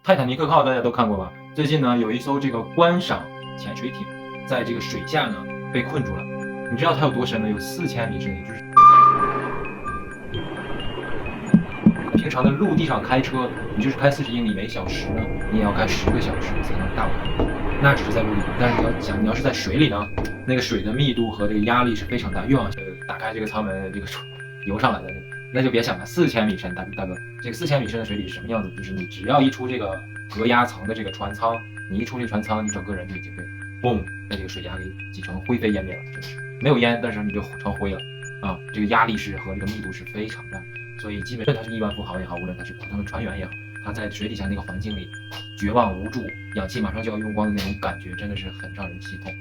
泰坦尼克号大家都看过吧？最近呢，有一艘这个观赏潜水艇在这个水下呢被困住了。你知道它有多深呢？有4000米深，也就是平常的陆地上开车，你就是开40英里每小时呢，你也要开10个小时才能到达。那只是在陆地上，但是你要想，你要是在水里呢，那个水的密度和这个压力是非常大，越往打开这个舱门，这个游上来的那就别想了，4000米深，大哥，这个4000米深的水底是什么样子？就是你只要一出这个隔压层的这个船舱，你一出这个船舱，你整个人就已经被嘣被这个水压给挤成灰飞烟灭了，真的是没有烟，但是你就成灰了啊！这个压力是和这个密度是非常大，所以基本上他是亿万富豪也好，无论他是普通的船员也好，他在水底下那个环境里绝望无助，氧气马上就要用光的那种感觉，真的是很让人心痛。